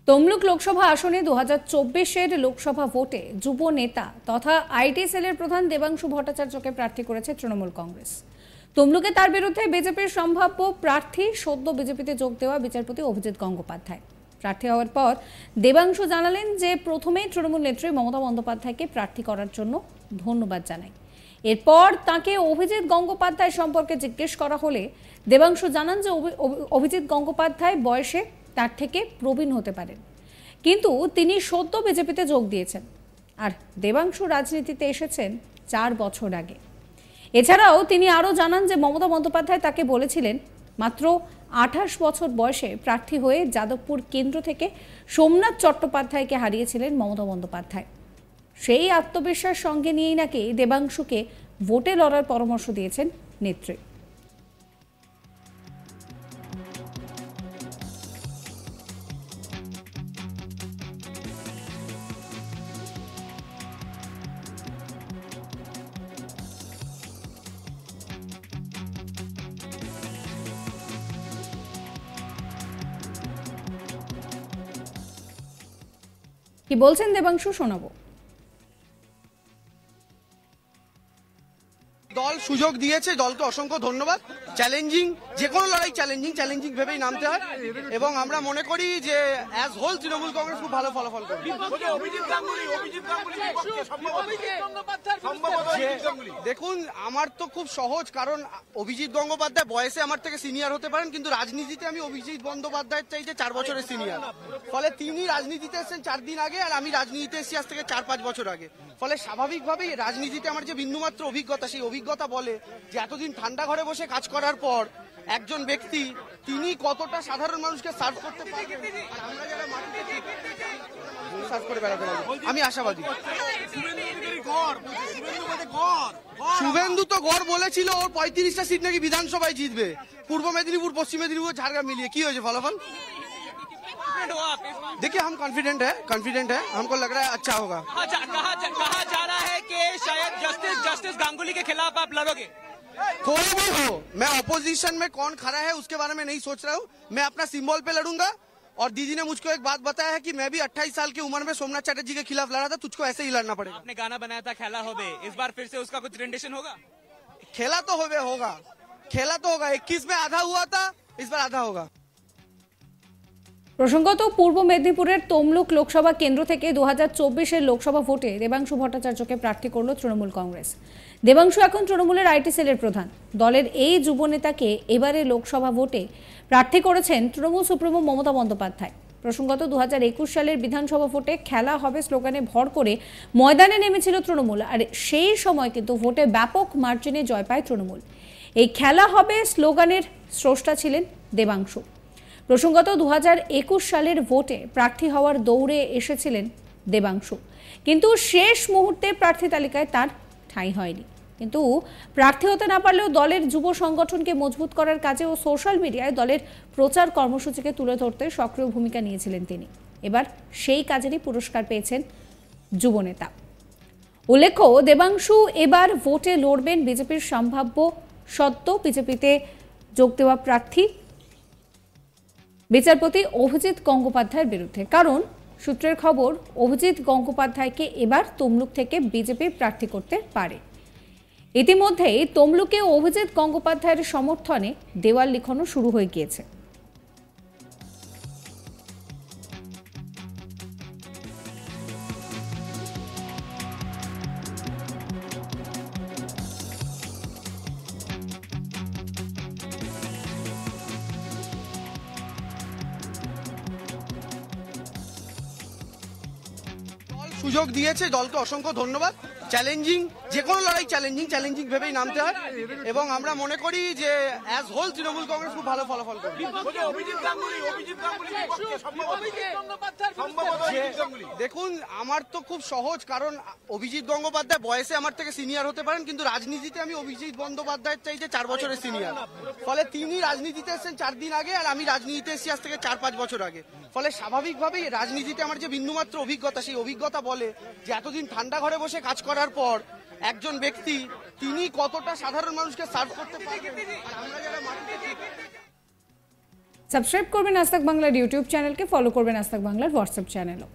তমলুক লোকসভা আসনে 2024-এর লোকসভা ভোটে যুব নেতা তথা আইটি সেলের প্রধান দেবাংশু ভট্টাচার্যকে প্রার্থী করেছে তৃণমূল কংগ্রেস। তমলুকে তার বিরুদ্ধে বিজেপির সম্ভাব্য প্রার্থী সদ্য বিজেপিতে যোগ দেওয়া বিচারপতি অভিজিৎ গঙ্গোপাধ্যায়। প্রার্থী হওয়ার পর দেবাংশু জানালেন যে প্রথমেই তৃণমূল নেত্রী মমতা বন্দ্যোপাধ্যায়কে প্রার্থী করার জন্য ধন্যবাদ জানাই। এরপর তাকে অভিজিৎ গঙ্গোপাধ্যায় সম্পর্কে জিজ্ঞেস করা হলে দেবাংশু জানান যে অভিজিৎ গঙ্গোপাধ্যায় বয়সে তার থেকে প্রবীণ হতে পারেন, কিন্তু তিনি সদ্য বিজেপিতে যোগ দিয়েছেন আর দেবাংশু রাজনীতিতে এসেছেন 4 বছর আগে। এছাড়াও তিনি আরও জানান যে মমতা বন্দ্যোপাধ্যায় তাকে বলেছিলেন মাত্র 28 বছর বয়সে প্রার্থী হয়ে যাদবপুর কেন্দ্র থেকে সোমনাথ চট্টোপাধ্যায়কে হারিয়েছিলেন মমতা বন্দ্যোপাধ্যায়। সেই আত্মবিশ্বাস সঙ্গে নিয়েই নাকি দেবাংশুকে ভোটে লড়ার পরামর্শ দিয়েছেন নেত্রী। কি বলছেন দেবাংশু, শোনাবো। দল সুযোগ দিয়েছে, দলকে অসংখ্য ধন্যবাদ। চ্যালেঞ্জিং, যে কোনো লড়াই চ্যালেঞ্জিং ভেবেই নামতে হয় এবং আমরা মনে করি যে অ্যাজ হোল তৃণমূল কংগ্রেস খুব ভালো ফলাফল করবে। দেখুন, আমার তো খুব সহজ, কারণ অভিজিৎ গঙ্গোপাধ্যায় বয়সে আমার থেকে সিনিয়র হতে পারেন, কিন্তু রাজনীতিতে আমি অভিজিৎ বন্দ্যোপাধ্যায়ের চাইতে 4 বছরের সিনিয়র। ফলে তিনি রাজনীতিতে এসেছেন 4 দিন আগে আর আমি রাজনীতিতে এসেছি আজ থেকে 4-5 বছর আগে। ফলে স্বাভাবিকভাবেই রাজনীতিতে আমার যে বিন্দুমাত্র অভিজ্ঞতা, সেই অভিজ্ঞতা বলে যে এতদিন ঠান্ডা ঘরে বসে কাজ করার পর একজন ব্যক্তি তিনি কতটা সাধারণ মানুষকে সার্ভ করতে পারবেন, আর আমরা যারা মাটিতে সার্ভ করে বেড়াতে পারবো, আমি আশাবাদী। শুভেন্দু তো গড় বলেছিল ওর 35টা সিট নাকি বিধানসভায় জিতবে, পূর্ব মেদিনীপুর, পশ্চিম মেদিনীপুর, ঝাড়গ্রাম মিলিয়ে। কি হয়েছে ফলাফল? देखिए, हम कॉन्फिडेंट है, हमको लग रहा है अच्छा होगा। कहा जा रहा है कि शायद जस्टिस गांगुली के खिलाफ आप लड़ोगे। कोई भी हो, मैं अपोजिशन में कौन खड़ा है उसके बारे में नहीं सोच रहा हूँ। मैं अपना सिंबल पे लड़ूंगा। और दीदी ने मुझको एक बात बताया है कि मैं भी 28 साल की उम्र में सोमनाथ चटर्जी के खिलाफ लड़ा था, तुझको ऐसे ही लड़ना पड़ेगा। आपने गाना बनाया था खेला होबे, इस बार फिर से उसका कुछ रेंडिशन होगा? खेला तो होगा 21 में आधा हुआ था, इस बार आधा होगा। প্রসঙ্গত পূর্ব মেদিনীপুরের তমলুক লোকসভা কেন্দ্র থেকে 2024-এর লোকসভা ভোটে দেবাংশু ভট্টাচার্যকে প্রার্থী করল তৃণমূল কংগ্রেস। দেবাংশু এখন তৃণমূলের আইটি সেলের প্রধান। দলের এই যুব নেতাকে এবারে লোকসভা ভোটে প্রার্থী করেছেন তৃণমূল সুপ্রিমো মমতা বন্দ্যোপাধ্যায়। প্রসঙ্গত 2021 সালের বিধানসভা ভোটে খেলা হবে স্লোগানে ভর করে ময়দানে নেমেছিল তৃণমূল, আর সেই সময় কিন্তু ভোটে ব্যাপক মার্জিনে জয় পায় তৃণমূল। এই খেলা হবে স্লোগানের স্রষ্টা ছিলেন দেবাংশু। প্রসঙ্গত 2021 সালের ভোটে প্রার্থী হওয়ার দৌড়ে এসেছিলেন দেবাংশু, কিন্তু শেষ মুহূর্তে প্রার্থী তালিকায় তার ঠাঁই হয়নি। কিন্তু প্রার্থী হতে না পারলেও দলের যুব সংগঠনকে মজবুত করার কাজে ও সোশ্যাল মিডিয়ায় দলের প্রচার কর্মসূচিকে তুলে ধরতে সক্রিয় ভূমিকা নিয়েছিলেন তিনি। এবার সেই কাজেরই পুরস্কার পেয়েছেন যুবনেতা। উল্লেখ্য, দেবাংশু এবার ভোটে লড়বেন বিজেপির সম্ভাব্য সদ্য বিজেপিতে যোগ দেওয়া প্রার্থী বিচারপতি অভিজিৎ গঙ্গোপাধ্যায়ের বিরুদ্ধে। কারণ সূত্রের খবর, অভিজিৎ গঙ্গোপাধ্যায়কে এবার তমলুক থেকে বিজেপি প্রার্থী করতে পারে। ইতিমধ্যেই তমলুকে অভিজিৎ গঙ্গোপাধ্যায়ের সমর্থনে দেওয়াল লিখনও শুরু হয়ে গিয়েছে। সুযোগ দিয়েছে, দলকে অসংখ্য ধন্যবাদ। চ্যালেঞ্জিং, যে কোনো লড়াই চ্যালেঞ্জিং ভেবেই নামতে হয় এবং আমরা মনে করি যে অ্যাজ হোল তৃণমূল কংগ্রেস খুব ভালো ফলাফল করবে। দেখুন, আমার তো খুব সহজ, কারণ অভিজিৎ গঙ্গোপাধ্যায় বয়সে আমার থেকে সিনিয়র হতে পারেন, কিন্তু রাজনীতিতে আমি অভিজিৎ বন্দ্যোপাধ্যায়ের চাইতে 4 বছরের সিনিয়র। ফলে তিনি রাজনীতিতে এসেছেন 4 দিন আগে আর আমি রাজনীতিতে এসেছি আজ থেকে 4-5 বছর আগে। ফলে স্বাভাবিকভাবেই রাজনীতিতে আমার যে বিন্দুমাত্র অভিজ্ঞতা, সেই অভিজ্ঞতা বলে যে এতদিন ঠান্ডা ঘরে বসে কাজ করার পর একজন ব্যক্তি তিনি কতটা সাধারণ মানুষকে সার্ভ করতে পারবেন, আর আমরা যারা মাটিতে সাবস্ক্রাইব করবেন আজ তাক বাংলার ইউটিউব চ্যানেলকে, ফলো করবেন আজ তাক বাংলার হোয়াটসঅ্যাপ চ্যানেলও।